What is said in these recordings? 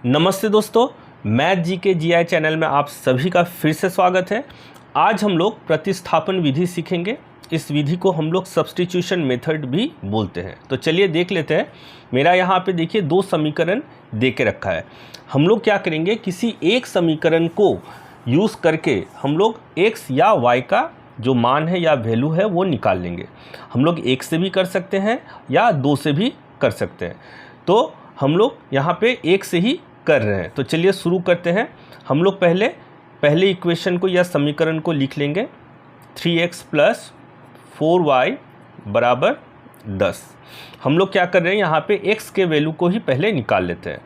नमस्ते दोस्तों, मैथ जी के जीआई चैनल में आप सभी का फिर से स्वागत है। आज हम लोग प्रतिस्थापन विधि सीखेंगे। इस विधि को हम लोग सब्स्टिट्यूशन मेथड भी बोलते हैं। तो चलिए देख लेते हैं। मेरा यहाँ पे देखिए दो समीकरण दे के रखा है। हम लोग क्या करेंगे, किसी एक समीकरण को यूज़ करके हम लोग x या y का जो मान है या वैल्यू है वो निकाल लेंगे। हम लोग एक से भी कर सकते हैं या दो से भी कर सकते हैं। तो हम लोग यहाँ पे एक से ही कर रहे हैं। तो चलिए शुरू करते हैं। हम लोग पहले इक्वेशन को या समीकरण को लिख लेंगे 3x + 4y = 10। हम लोग क्या कर रहे हैं, यहाँ पे x के वैल्यू को ही पहले निकाल लेते हैं।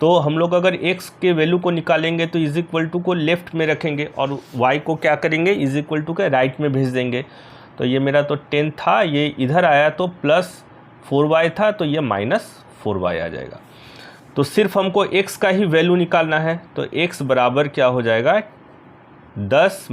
तो हम लोग अगर x के वैल्यू को निकालेंगे तो इज इक्वल टू को लेफ़्ट में रखेंगे और y को क्या करेंगे, इज इक्वल टू के राइट में भेज देंगे। तो ये मेरा तो 10 था, ये इधर आया तो +4y था, तो ये -4y आ जाएगा। तो सिर्फ हमको x का ही वैल्यू निकालना है। तो x बराबर क्या हो जाएगा, 10 -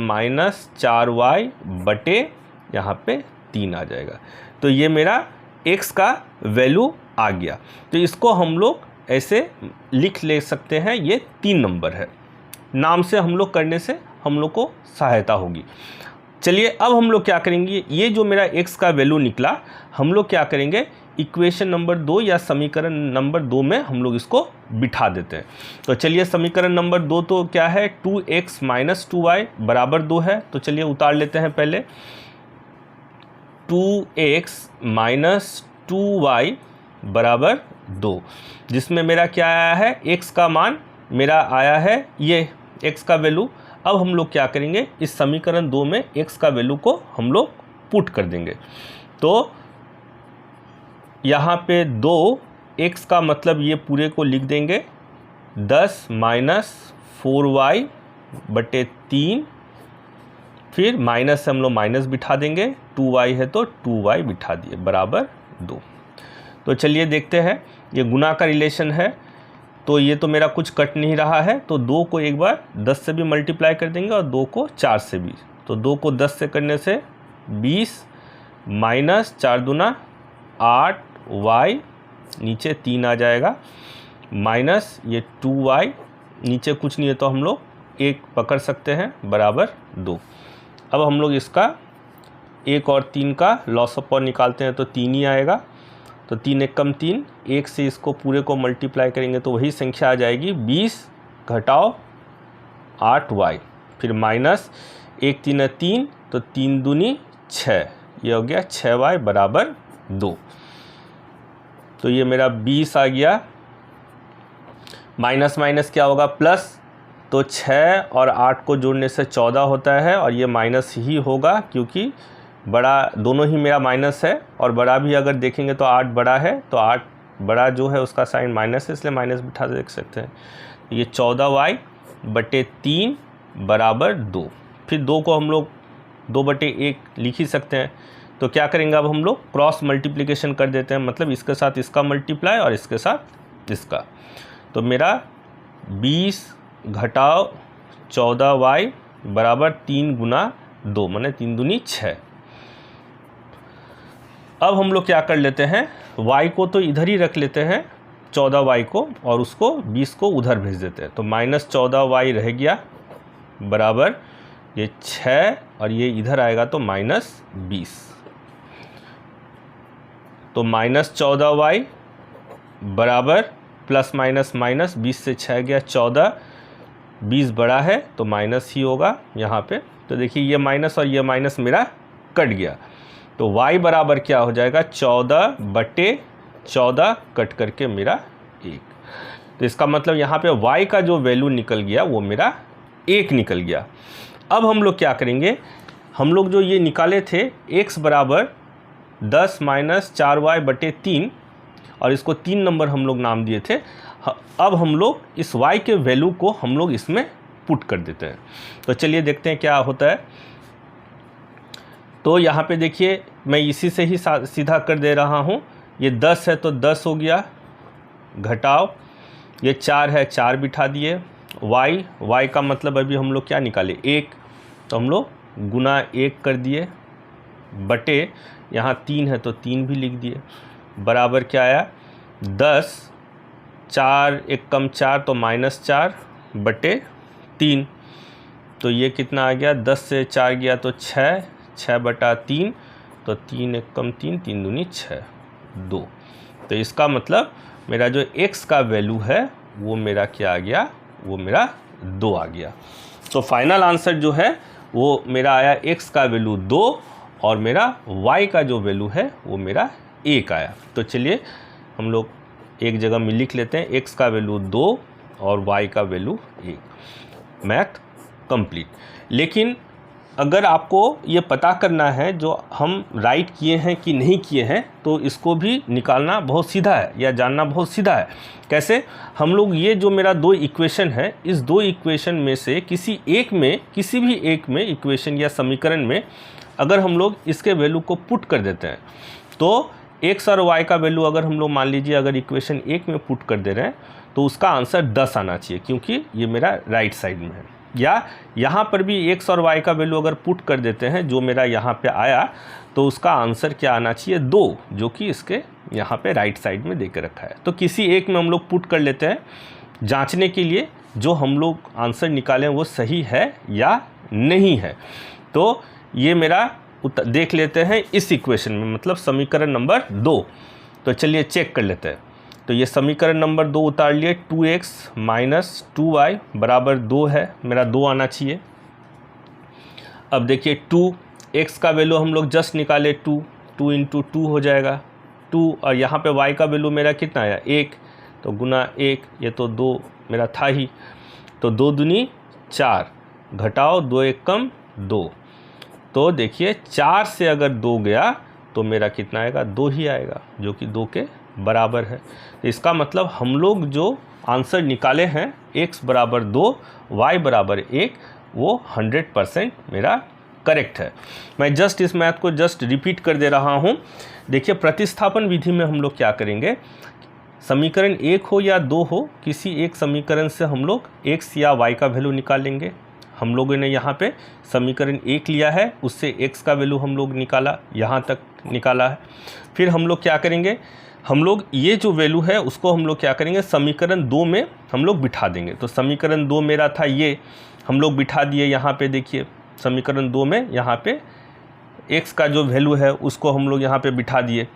4y बटे यहाँ पे 3 आ जाएगा। तो ये मेरा x का वैल्यू आ गया। तो इसको हम लोग ऐसे लिख ले सकते हैं, ये 3 नंबर है। नाम से हम लोग करने से हम लोग को सहायता होगी। चलिए अब हम लोग क्या करेंगे, ये जो मेरा x का वैल्यू निकला, हम लोग क्या करेंगे, इक्वेशन नंबर 2 या समीकरण नंबर 2 में हम लोग इसको बिठा देते हैं। तो चलिए समीकरण नंबर 2 तो क्या है, 2x - 2y = 2 है। तो चलिए उतार लेते हैं पहले। 2x - 2y = 2, जिसमें मेरा क्या आया है, x का मान मेरा आया है, ये x का वैल्यू। अब हम लोग क्या करेंगे, इस समीकरण 2 में x का वैल्यू को हम लोग पुट कर देंगे। तो यहाँ पे 2x का मतलब ये पूरे को लिख देंगे 10 - 4y बटे 3, फिर माइनस से हम लोग माइनस बिठा देंगे, 2y है तो 2y बिठा दिए बराबर 2। तो चलिए देखते हैं, ये गुना का रिलेशन है। तो ये तो मेरा कुछ कट नहीं रहा है, तो 2 को एक बार 10 से भी मल्टीप्लाई कर देंगे और 2 को 4 से भी। तो 2 को 10 से करने से 20 - 4 दूना 8y, नीचे 3 आ जाएगा, माइनस ये 2y, नीचे कुछ नहीं है तो हम लोग 1 पकड़ सकते हैं बराबर 2। अब हम लोग इसका 1 और 3 का लॉस ऑफ पावर निकालते हैं तो 3 ही आएगा। तो 3 × 1 = 3, 1 से इसको पूरे को मल्टीप्लाई करेंगे तो वही संख्या आ जाएगी 20 घटाओ 8y, फिर माइनस 1 × 3 = 3, तो 3 दूनी 6, ये हो गया 6y = 2। तो ये मेरा 20 आ गया, माइनस माइनस क्या होगा प्लस, तो 6 और 8 को जोड़ने से 14 होता है और ये माइनस ही होगा क्योंकि बड़ा दोनों ही मेरा माइनस है और बड़ा भी अगर देखेंगे तो 8 बड़ा है, तो 8 बड़ा जो है उसका साइन माइनस है, इसलिए माइनस बिठा देख सकते हैं। ये 14y बटे 3 बराबर 2। फिर 2 को हम लोग 2/1 लिख ही सकते हैं। तो क्या करेंगे, अब हम लोग क्रॉस मल्टीप्लिकेशन कर देते हैं, मतलब इसके साथ इसका मल्टीप्लाई और इसके साथ इसका। तो मेरा 20 घटाओ 14y बराबर 3 × 2, माने 3 दूनी 6। अब हम लोग क्या कर लेते हैं, y को तो इधर ही रख लेते हैं 14y को, और उसको 20 को उधर भेज देते हैं। तो -14y रह गया बराबर ये 6 और ये इधर आएगा तो -20। तो -14y बराबर प्लस माइनस माइनस, 20 से 6 गया 14, 20 बड़ा है तो माइनस ही होगा यहाँ पे। तो देखिए ये माइनस और ये माइनस मेरा कट गया, तो y बराबर क्या हो जाएगा, 14/14 कट करके मेरा 1। तो इसका मतलब यहाँ पे y का जो वैल्यू निकल गया वो मेरा 1 निकल गया। अब हम लोग क्या करेंगे, हम लोग जो ये निकाले थे x बराबर 10 - 4y बटे 3, और इसको 3 नंबर हम लोग नाम दिए थे। अब हम लोग इस y के वैल्यू को हम लोग इसमें पुट कर देते हैं। तो चलिए देखते हैं क्या होता है। तो यहाँ पे देखिए मैं इसी से ही सीधा कर दे रहा हूँ। ये 10 है तो 10 हो गया, घटाओ ये 4 है 4 बिठा दिए, y का मतलब अभी हम लोग क्या निकाले 1, तो हम लोग गुना 1 कर दिए, बटे यहाँ 3 है तो 3 भी लिख दिए, बराबर क्या आया 10 4 एक कम 4 तो -4/3। तो ये कितना आ गया, 10 से 4 गया तो 6, 6/3 तो 3 एक कम 3, 3 दूनी 6, 2। तो इसका मतलब मेरा जो x का वैल्यू है वो मेरा क्या आ गया, वो मेरा 2 आ गया। तो फाइनल आंसर जो है वो मेरा आया x का वैल्यू 2 और मेरा y का जो वैल्यू है वो मेरा 1 आया। तो चलिए हम लोग एक जगह में लिख लेते हैं, x का वैल्यू 2 और y का वैल्यू 1। Math complete. लेकिन अगर आपको ये पता करना है जो हम राइट किए हैं कि नहीं किए हैं, तो इसको भी निकालना बहुत सीधा है या जानना बहुत सीधा है। कैसे? हम लोग ये जो मेरा 2 इक्वेशन है, इस 2 इक्वेशन में से किसी भी एक में इक्वेशन या समीकरण में अगर हम लोग इसके वैल्यू को पुट कर देते हैं, तो x और y का वैल्यू अगर हम लोग मान लीजिए अगर इक्वेशन 1 में पुट कर दे रहे हैं तो उसका आंसर 10 आना चाहिए, क्योंकि ये मेरा राइट साइड में है। या यहाँ पर भी x और y का वैल्यू अगर पुट कर देते हैं जो मेरा यहाँ पे आया, तो उसका आंसर क्या आना चाहिए, 2, जो कि इसके यहाँ पे राइट साइड में देकर रखा है। तो किसी एक में हम लोग पुट कर लेते हैं जांचने के लिए जो हम लोग आंसर निकालें वो सही है या नहीं है। तो ये मेरा देख लेते हैं इस इक्वेशन में, मतलब समीकरण नंबर 2। तो चलिए चेक कर लेते हैं। तो ये समीकरण नंबर 2 उतार लिए, 2x - 2y बराबर 2 है, मेरा 2 आना चाहिए। अब देखिए 2x का वैल्यू हम लोग जस्ट निकाले, 2 × 2 हो जाएगा 2, और यहाँ पे y का वैल्यू मेरा कितना आया, 1, तो गुना 1, ये तो 2 मेरा था ही, तो 2 दूनी 4, घटाओ 2 एक कम 2। तो देखिए 4 से अगर 2 गया तो मेरा कितना आएगा, 2 ही आएगा, जो कि 2 के बराबर है। तो इसका मतलब हम लोग जो आंसर निकाले हैं x बराबर 2 y बराबर 1, वो 100% मेरा करेक्ट है। मैं जस्ट इस मैथ को जस्ट रिपीट कर दे रहा हूँ। देखिए प्रतिस्थापन विधि में हम लोग क्या करेंगे, समीकरण 1 हो या 2 हो, किसी एक समीकरण से हम लोग x या y का वैल्यू निकाल लेंगे। हम लोगों ने यहाँ पे समीकरण 1 लिया है, उससे x का वैल्यू हम लोग निकाला, यहाँ तक निकाला है। फिर हम लोग क्या करेंगे, हम लोग ये जो वैल्यू है उसको हम लोग क्या करेंगे, समीकरण 2 में हम लोग बिठा देंगे। तो समीकरण 2 मेरा था ये, हम लोग बिठा दिए यहाँ पे। देखिए समीकरण 2 में यहाँ पे x का जो वैल्यू है उसको हम लोग यहाँ पे बिठा दिए।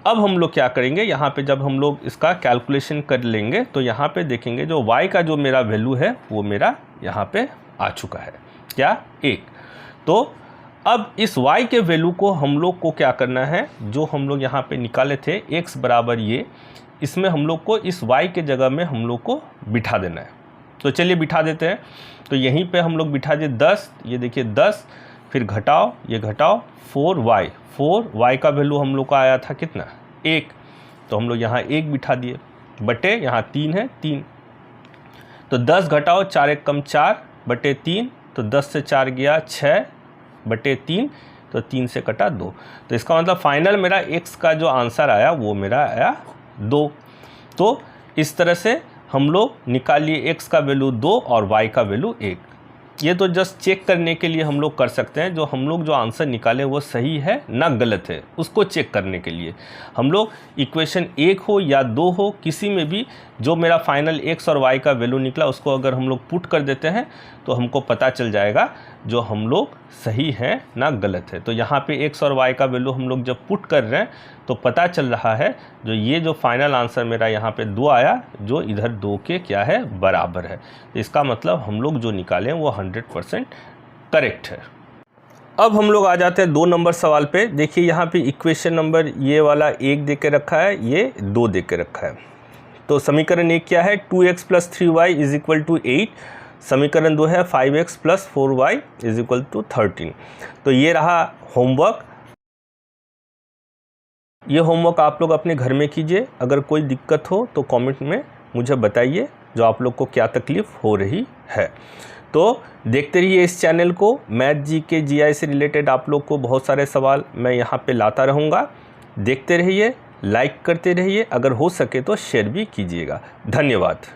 अब हम लोग क्या करेंगे, यहाँ पे जब हम लोग इसका कैलकुलेशन कर लेंगे तो यहाँ पे देखेंगे जो y का जो मेरा वैल्यू है वो मेरा यहाँ पे आ चुका है, क्या, 1। तो अब इस y के वैल्यू को हम लोग को क्या करना है, जो हम लोग यहाँ पे निकाले थे x बराबर ये, इसमें हम लोग को इस y के जगह में हम लोग को बिठा देना है। तो चलिए बिठा देते हैं। तो यहीं पे हम लोग बिठा दिए 10, ये देखिए 10, फिर घटाओ, ये घटाओ 4y का वैल्यू हम लोग का आया था कितना, 1, तो हम लोग यहाँ 1 बिठा दिए, बटे यहाँ 3 है 3, तो 10 घटाओ 4 एक कम 4/3, तो 10 से 4 गया 6/3, तो 3 से कटा 2। तो इसका मतलब फाइनल मेरा x का जो आंसर आया वो मेरा आया 2। तो इस तरह से हम लोग निकाल लिए x का वैल्यू 2 और y का वैल्यू 1। ये तो जस्ट चेक करने के लिए हम लोग कर सकते हैं, जो हम लोग जो आंसर निकाले वो सही है ना गलत है, उसको चेक करने के लिए हम लोग इक्वेशन 1 हो या 2 हो, किसी में भी जो मेरा फाइनल x और y का वैल्यू निकला उसको अगर हम लोग पुट कर देते हैं तो हमको पता चल जाएगा जो हम लोग सही है ना गलत है। तो यहाँ पे x और y का वैल्यू हम लोग जब पुट कर रहे हैं तो पता चल रहा है जो ये जो फाइनल आंसर मेरा यहाँ पे 2 आया, जो इधर 2 के क्या है, बराबर है। तो इसका मतलब हम लोग जो निकालें वो 100% करेक्ट है। अब हम लोग आ जाते हैं 2 नंबर सवाल पे। देखिए यहाँ पे इक्वेशन नंबर ये वाला 1 दे के रखा है, ये 2 दे के रखा है। तो समीकरण 1 क्या है, 2x + 3y = 8। समीकरण 2 है 5x + 4y = 13। तो ये रहा होमवर्क। ये होमवर्क आप लोग अपने घर में कीजिए। अगर कोई दिक्कत हो तो कमेंट में मुझे बताइए जो आप लोग को क्या तकलीफ़ हो रही है। तो देखते रहिए इस चैनल को। मैथ जीके जीआई से रिलेटेड आप लोग को बहुत सारे सवाल मैं यहाँ पे लाता रहूँगा। देखते रहिए, लाइक करते रहिए, अगर हो सके तो शेयर भी कीजिएगा। धन्यवाद।